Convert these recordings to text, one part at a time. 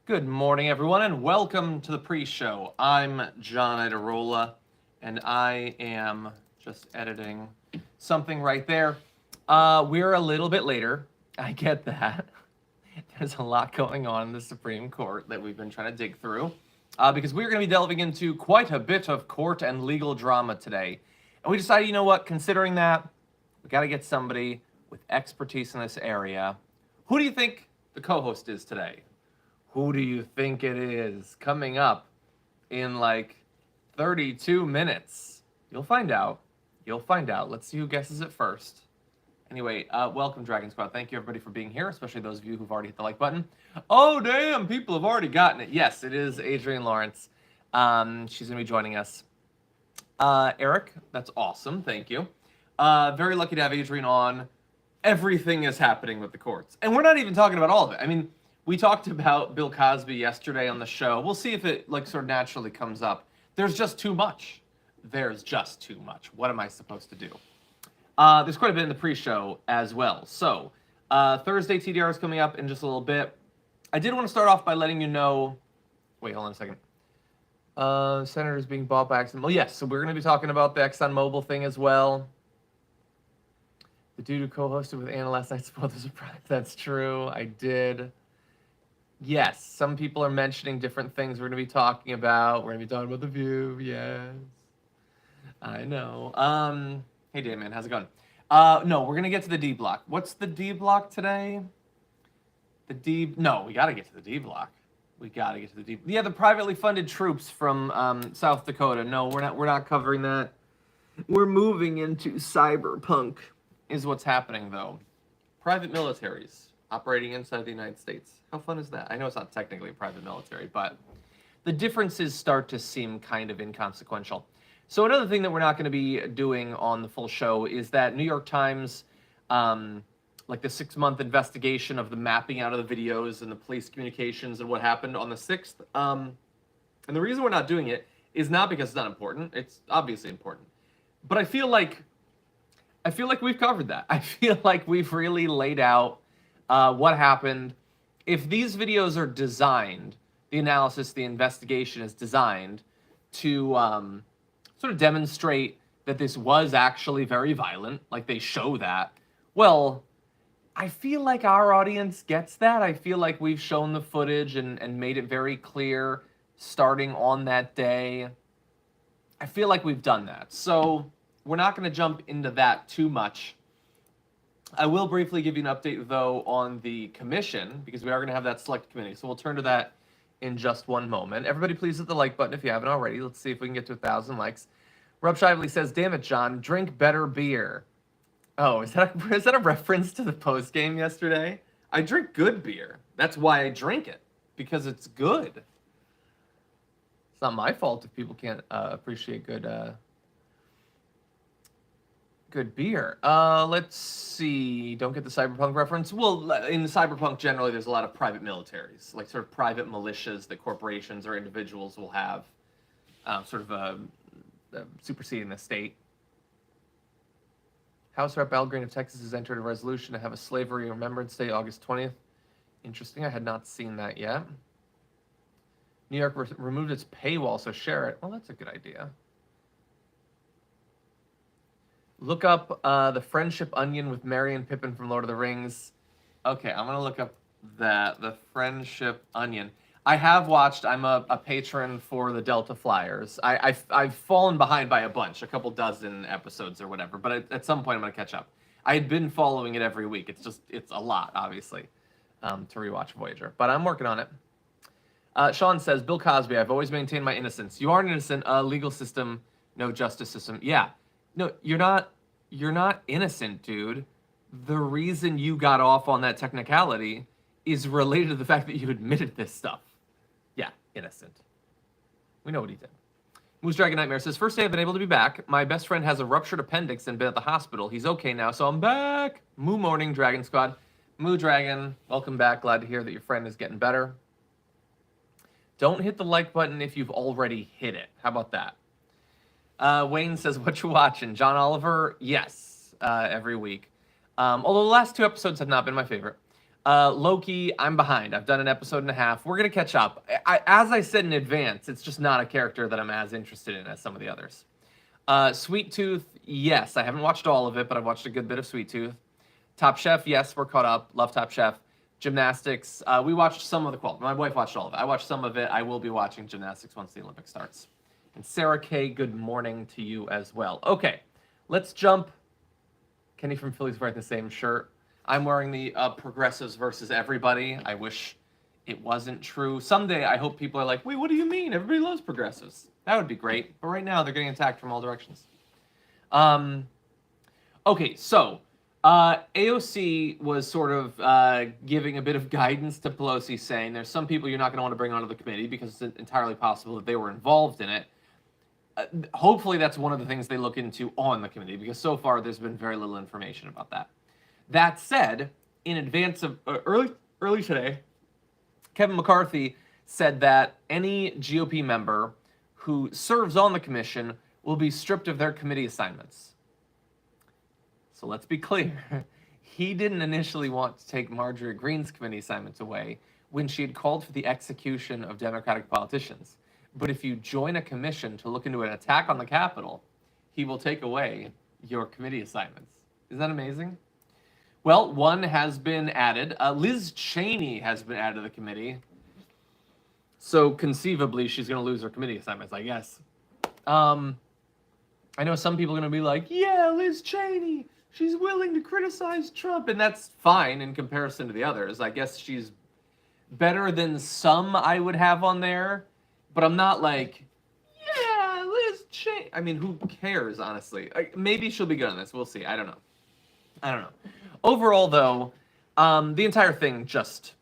Good morning, everyone, and welcome to the pre-show. I'm John Idarola, and I am just editing something right there. We're a little bit later. I get that. There's a lot going on in the Supreme Court that we've been trying to dig through, because we're going to be delving into quite a bit of court and legal drama today. And we decided, you know what, considering that, we got to get somebody with expertise in this area. Who do you think the co-host is today? Who do you think it is? Coming up in like 32 minutes. You'll find out. You'll find out. Let's see who guesses it first. Anyway, welcome, Dragon Squad. Thank you, everybody, for being here, especially those of you who've already hit the like button. Oh, damn, people have already gotten it. Yes, it is Adrienne Lawrence. She's going to be joining us. Eric, that's awesome. Thank you. Very lucky to have Adrienne on. Everything is happening with the courts. And we're not even talking about all of it. I mean, we talked about Bill Cosby yesterday on the show. We'll see if it like sort of naturally comes up. There's just too much. There's just too much. What am I supposed to do? There's quite a bit in the pre-show as well. So Thursday TDR is coming up in just a little bit. I did want to start off by letting you know. Wait, hold on a second. Senators being bought by Exxon. Well, yes. So we're going to be talking about the ExxonMobil thing as well. The dude who co-hosted with Anna last night spoiled the surprise. That's true. I did. Yes, some people are mentioning different things we're going to be talking about. We're going to be talking about The View. Yes. I know. Hey, Damon, how's it going? No, we're going to get to the D block. What's the D block today? No, we got to get to the D block. We got to get to the D. Yeah, the privately funded troops from South Dakota. No, we're not covering that. We're moving into cyberpunk is what's happening, though. Private militaries operating inside the United States. How fun is that? I know it's not technically a private military, but the differences start to seem kind of inconsequential. So another thing that we're not going to be doing on the full show is that New York Times, like the 6-month investigation of the mapping out of the videos and the police communications and what happened on the 6th. And the reason we're not doing it is not because it's not important. It's obviously important. But I feel like we've covered that. I feel like we've really laid out what happened. If these videos are designed, the analysis, the investigation is designed to sort of demonstrate that this was actually very violent, like they show that, well, I feel like our audience gets that. I feel like we've shown the footage and made it very clear starting on that day. I feel like we've done that. So we're not going to jump into that too much. I will briefly give you an update, though, on the commission, because we are going to have that select committee. So we'll turn to that in just one moment. Everybody, please hit the like button if you haven't already. Let's see if we can get to 1,000 likes. Rob Shively says, damn it, John, drink better beer. Oh, is that a reference to the post game yesterday? I drink good beer. That's why I drink it, because it's good. It's not my fault if people can't appreciate good beer. Let's see. Don't get the cyberpunk reference. Well, in the cyberpunk, generally, there's a lot of private militaries, like sort of private militias that corporations or individuals will have, sort of superseding the state. House Rep Al Green of Texas has entered a resolution to have a slavery remembrance day, August 20th. Interesting. I had not seen that yet. New York removed its paywall, so share it. Well, that's a good idea. Look up the Friendship Onion with Merry and Pippin from Lord of the Rings. Okay, I'm going to look up the Friendship Onion. I have watched. I'm a patron for the Delta Flyers. I've fallen behind by a bunch, a couple dozen episodes or whatever, but at some point I'm going to catch up. I had been following it every week. It's a lot, obviously, to rewatch Voyager, but I'm working on it. Sean says, Bill Cosby, I've always maintained my innocence. You aren't innocent. Legal system, no justice system. Yeah. No, you're not innocent, dude. The reason you got off on that technicality is related to the fact that you admitted this stuff. Yeah, innocent. We know what he did. Moose Dragon Nightmare says, first day I've been able to be back. My best friend has a ruptured appendix and been at the hospital. He's okay now, so I'm back. Moo morning, Dragon Squad. Moo Dragon, welcome back. Glad to hear that your friend is getting better. Don't hit the like button if you've already hit it. How about that? Wayne says, what you watching? John Oliver? Yes, every week. Although the last 2 episodes have not been my favorite. Loki, I'm behind. I've done an episode and a half. We're going to catch up. As I said in advance, it's just not a character that I'm as interested in as some of the others. Sweet Tooth, yes. I haven't watched all of it, but I've watched a good bit of Sweet Tooth. Top Chef, yes, we're caught up. Love Top Chef. Gymnastics, we watched some of the qual. My wife watched all of it. I watched some of it. I will be watching gymnastics once the Olympics starts. And Sarah K, good morning to you as well. Okay, let's jump. Kenny from Philly's wearing the same shirt. I'm wearing the progressives versus everybody. I wish it wasn't true. Someday, I hope people are like, wait, what do you mean? Everybody loves progressives. That would be great. But right now, they're getting attacked from all directions. Okay, so AOC was sort of giving a bit of guidance to Pelosi, saying there's some people you're not going to want to bring onto the committee because it's entirely possible that they were involved in it. Hopefully, that's one of the things they look into on the committee, because so far there's been very little information about that. That said, in advance of early today, Kevin McCarthy said that any GOP member who serves on the commission will be stripped of their committee assignments. So let's be clear. He didn't initially want to take Marjorie Greene's committee assignments away when she had called for the execution of Democratic politicians. But if you join a commission to look into an attack on the Capitol, he will take away your committee assignments. Isn't that amazing? Well, one has been added. Liz Cheney has been added to the committee. So conceivably, she's going to lose her committee assignments, I guess. I know some people are going to be like, yeah, Liz Cheney, she's willing to criticize Trump. And that's fine in comparison to the others. I guess she's better than some I would have on there. But I'm not like, yeah, Liz Cheney. I mean, who cares, honestly? Maybe she'll be good on this. We'll see. I don't know. Overall, though, the entire thing just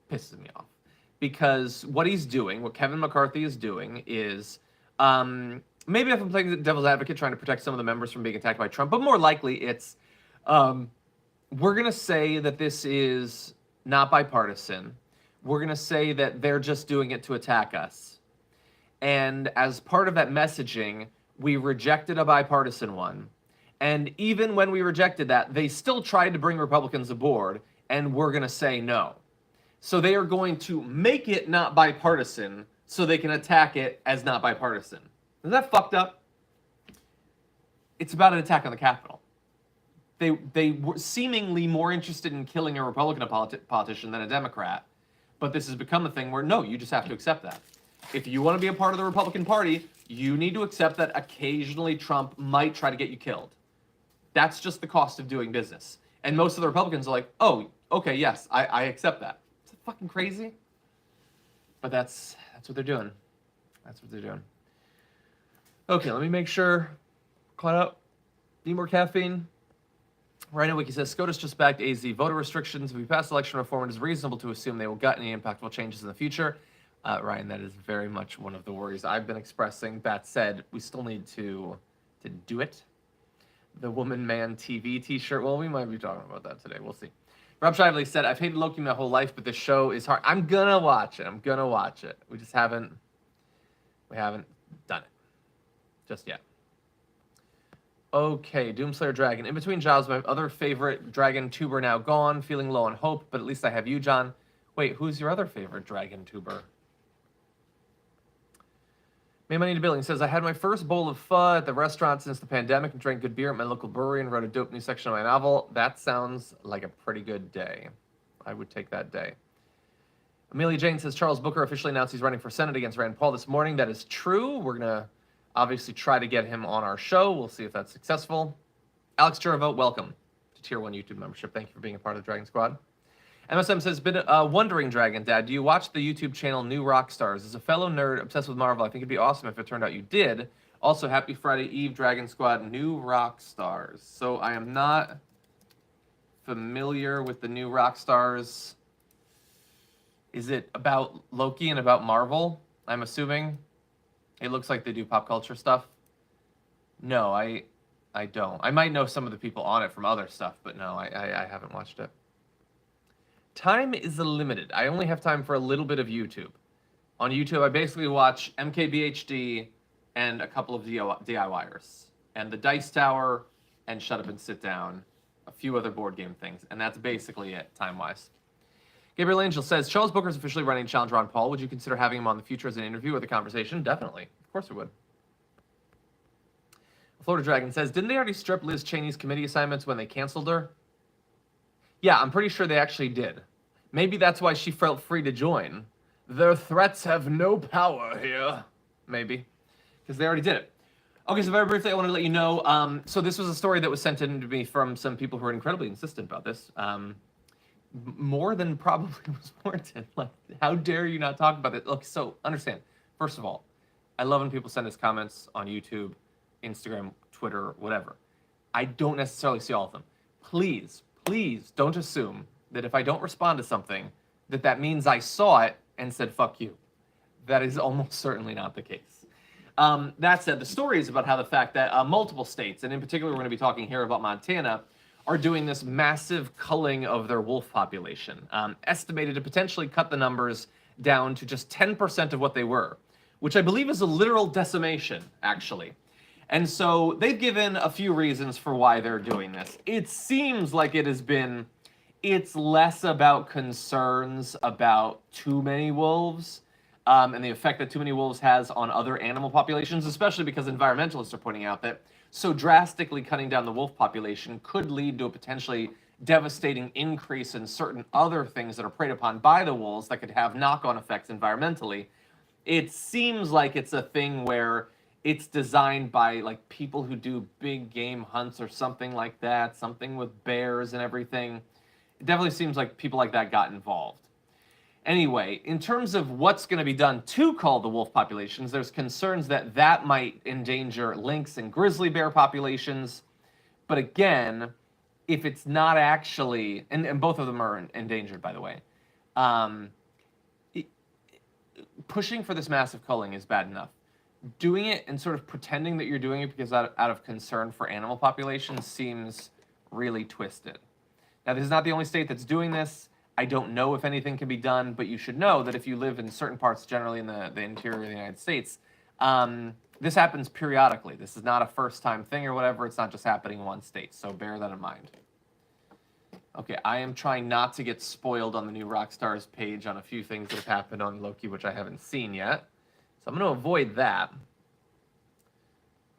pisses me off. Because what he's doing, what Kevin McCarthy is doing is, maybe if I'm playing the devil's advocate, trying to protect some of the members from being attacked by Trump, but more likely it's, we're going to say that this is not bipartisan. We're going to say that they're just doing it to attack us. And as part of that messaging, we rejected a bipartisan one. And even when we rejected that, they still tried to bring Republicans aboard, and we're going to say no. So they are going to make it not bipartisan so they can attack it as not bipartisan. Is that fucked up? It's about an attack on the Capitol. They were seemingly more interested in killing a Republican politician than a Democrat, but this has become a thing where, no, you just have to accept that. If you want to be a part of the Republican Party, you need to accept that occasionally Trump might try to get you killed. That's just the cost of doing business. And most of the Republicans are like, oh, okay, yes, I accept that. Is that fucking crazy? But that's what they're doing. That's what they're doing. Okay, let me make sure. Caught up. Need more caffeine? Rhino Wiki says, SCOTUS just backed AZ voter restrictions. If we pass election reform, it is reasonable to assume they will gut any impactful changes in the future. Ryan, that is very much one of the worries I've been expressing. That said, we still need to do it. The Woman Man TV t-shirt. Well, we might be talking about that today. We'll see. Rob Shively said, I've hated Loki my whole life, but this show is hard. I'm gonna watch it. We just haven't done it just yet. Okay, Doomslayer Dragon. In between jobs, my other favorite dragon tuber now gone. Feeling low on hope, but at least I have you, John. Wait, who's your other favorite dragon tuber? Made money to billing says, I had my first bowl of pho at the restaurant since the pandemic and drank good beer at my local brewery and wrote a dope new section of my novel. That sounds like a pretty good day. I would take that day. Amelia Jane says, Charles Booker officially announced he's running for Senate against Rand Paul this morning. That is true. We're going to obviously try to get him on our show. We'll see if that's successful. Alex Churavote, welcome to Tier 1 YouTube membership. Thank you for being a part of the Dragon Squad. MSM says, been wondering, Dragon Dad, do you watch the YouTube channel New Rockstars? As a fellow nerd obsessed with Marvel, I think it'd be awesome if it turned out you did. Also, happy Friday Eve, Dragon Squad, New Rockstars. So I am not familiar with the New Rockstars. Is it about Loki and about Marvel? I'm assuming. It looks like they do pop culture stuff. No, I don't. I might know some of the people on it from other stuff, but no, I haven't watched it. Time is limited. I only have time for a little bit of YouTube. On YouTube, I basically watch MKBHD and a couple of DIYers. And the Dice Tower and Shut Up and Sit Down. few other board game things, and that's basically it, time-wise. Gabriel Angel says, Charles Booker's officially running Challenge Ron Paul. Would you consider having him on the future as an interview or the conversation? Definitely. Of course we would. Florida Dragon says, didn't they already strip Liz Cheney's committee assignments when they canceled her? Yeah, I'm pretty sure they actually did. Maybe that's why she felt free to join. Their threats have no power here. Maybe. Because they already did it. Okay, so very briefly, I want to let you know, so this was a story that was sent in to me from some people who are incredibly insistent about this. More than probably was warranted. Like, how dare you not talk about it? Look, so understand, first of all, I love when people send us comments on YouTube, Instagram, Twitter, whatever. I don't necessarily see all of them. Please, please don't assume that if I don't respond to something, that means I saw it and said, fuck you. That is almost certainly not the case. That said, the story is about how the fact that multiple states, and in particular we're going to be talking here about Montana, are doing this massive culling of their wolf population, estimated to potentially cut the numbers down to just 10% of what they were, which I believe is a literal decimation, actually. And so they've given a few reasons for why they're doing this. It seems like it's less about concerns about too many wolves, and the effect that too many wolves has on other animal populations, especially because environmentalists are pointing out that so drastically cutting down the wolf population could lead to a potentially devastating increase in certain other things that are preyed upon by the wolves that could have knock-on effects environmentally. It seems like it's a thing where it's designed by like people who do big game hunts or something like that, something with bears and everything. It definitely seems like people like that got involved. Anyway, in terms of what's going to be done to cull the wolf populations, there's concerns that that might endanger lynx and grizzly bear populations. But again, if it's not actually, and both of them are endangered, by the way, pushing for this massive culling is bad enough. Doing it and sort of pretending that you're doing it because out of concern for animal populations seems really twisted. Now, this is not the only state that's doing this. I don't know if anything can be done, but you should know that if you live in certain parts, generally in the interior of the United States, this happens periodically. This is not a first-time thing or whatever. It's not just happening in one state, so bear that in mind. Okay, I am trying not to get spoiled on the new Rockstar's page on a few things that have happened on Loki, which I haven't seen yet. So I'm going to avoid that.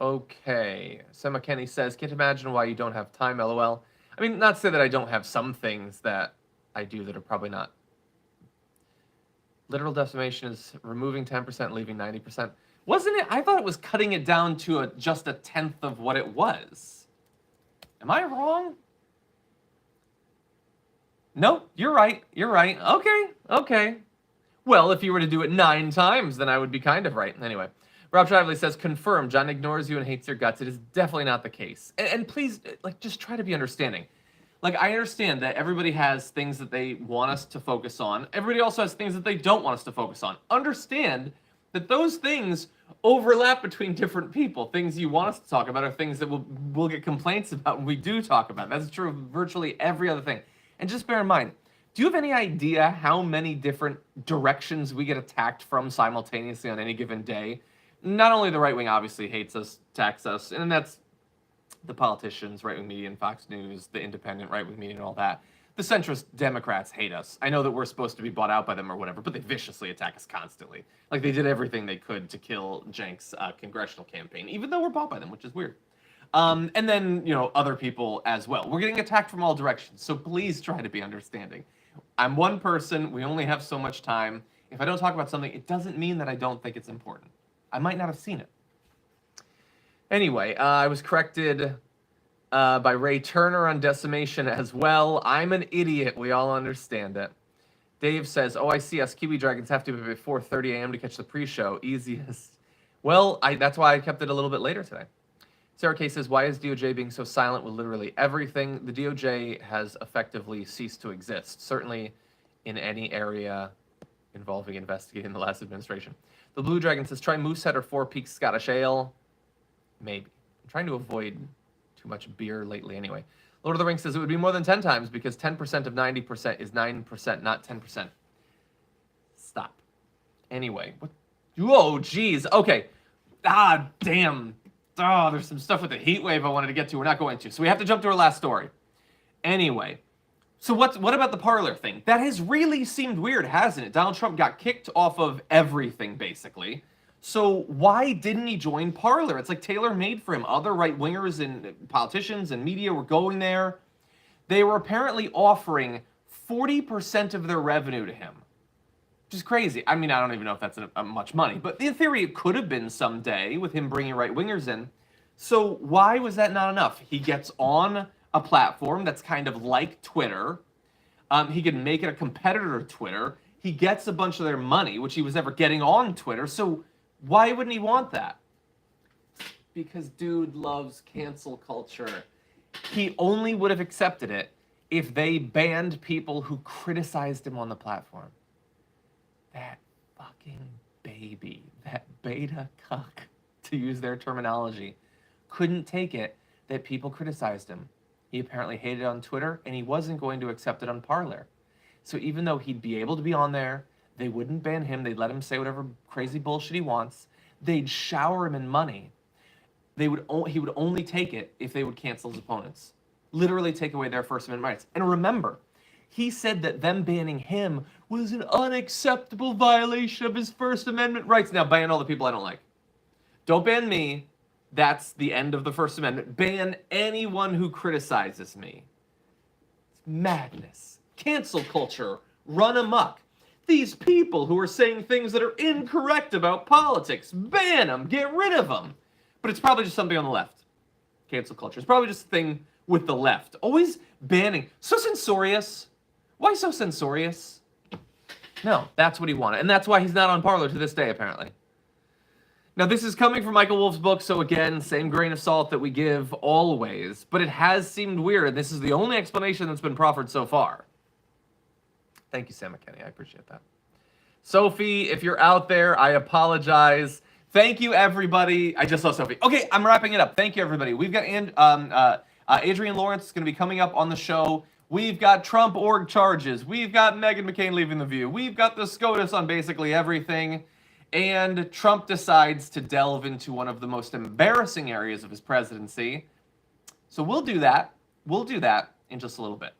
Okay, Sam McKenney says, can't imagine why you don't have time, LOL. I mean, not to say that I don't have some things that I do that are probably not. Literal decimation is removing 10%, leaving 90%. Wasn't it? I thought it was cutting it down to just a tenth of what it was. Am I wrong? No, you're right. You're right. Okay, okay. Well, if you were to do it 9 times, then I would be kind of right. Anyway, Rob Shively says, confirm, John ignores you and hates your guts. It is definitely not the case. And please, like, just try to be understanding. Like, I understand that everybody has things that they want us to focus on. Everybody also has things that they don't want us to focus on. Understand that those things overlap between different people. Things you want us to talk about are things that we'll get complaints about when we do talk about. That's true of virtually every other thing. And just bear in mind, do you have any idea how many different directions we get attacked from simultaneously on any given day? Not only the right wing obviously hates us, attacks us, and that's the politicians, right-wing media and Fox News, the independent right-wing media and all that. The centrist Democrats hate us. I know that we're supposed to be bought out by them or whatever, but they viciously attack us constantly. Like, they did everything they could to kill Cenk's congressional campaign, even though we're bought by them, which is weird. And then, you know, other people as well. We're getting attacked from all directions, so please try to be understanding. I'm one person. We only have so much time. If I don't talk about something, it doesn't mean that I don't think it's important. I might not have seen it. Anyway, I was corrected by Ray Turner on decimation as well. I'm an idiot. We all understand it. Dave says, oh, I see us Kiwi Dragons have to be before 30 a.m. to catch the pre-show. Easiest. Well, that's why I kept it a little bit later today. Sarah K says, why is DOJ being so silent with literally everything? The DOJ has effectively ceased to exist, certainly in any area involving investigating the last administration. The Blue Dragon says, try Moosehead or Four Peaks Scottish Ale. Maybe. I'm trying to avoid too much beer lately anyway. Lord of the Rings says it would be more than 10 times because 10% of 90% is 9%, not 10%. Stop. Anyway. What? Whoa, geez. Okay. Ah, damn. Oh, there's some stuff with the heat wave I wanted to get to. We're not going to. So we have to jump to our last story. Anyway, so what about the Parler thing? That has really seemed weird, hasn't it? Donald Trump got kicked off of everything, basically. So why didn't he join Parler? It's like tailor-made for him. Other right-wingers and politicians and media were going there. They were apparently offering 40% of their revenue to him, which is crazy. I mean, I don't even know if that's much money, but in theory, it could have been someday with him bringing right-wingers in. So why was that not enough? He gets on a platform that's kind of like Twitter. He could make it a competitor to Twitter. He gets a bunch of their money, which he was never getting on Twitter. So why wouldn't he want that? Because dude loves cancel culture. He only would have accepted it if they banned people who criticized him on the platform. That fucking baby, that beta cuck, to use their terminology, couldn't take it that people criticized him. He apparently hated it on Twitter, and he wasn't going to accept it on Parler. So even though he'd be able to be on there, they wouldn't ban him. They'd let him say whatever crazy bullshit he wants. They'd shower him in money. He would only take it if they would cancel his opponents. Literally take away their First Amendment rights. And remember, he said that them banning him was an unacceptable violation of his First Amendment rights. Now ban all the people I don't like. Don't ban me. That's the end of the First Amendment. Ban anyone who criticizes me. It's madness. Cancel culture. Run amok. These people who are saying things that are incorrect about politics, ban them, get rid of them. But it's probably just something on the left. Cancel culture. It's probably just a thing with the left. Always banning. So censorious. Why so censorious? No, that's what he wanted. And that's why he's not on Parler to this day, apparently. Now, this is coming from Michael Wolff's book, so again, same grain of salt that we give always. But it has seemed weird, and this is the only explanation that's been proffered so far. Thank you, Sam McKinney. I appreciate that. Sophie, if you're out there, I apologize. Thank you, everybody. I just saw Sophie. Okay, I'm wrapping it up. Thank you, everybody. We've got Adrian Lawrence is going to be coming up on the show. We've got Trump org charges. We've got Meghan McCain leaving The View. We've got the SCOTUS on basically everything. And Trump decides to delve into one of the most embarrassing areas of his presidency. So we'll do that. We'll do that in just a little bit.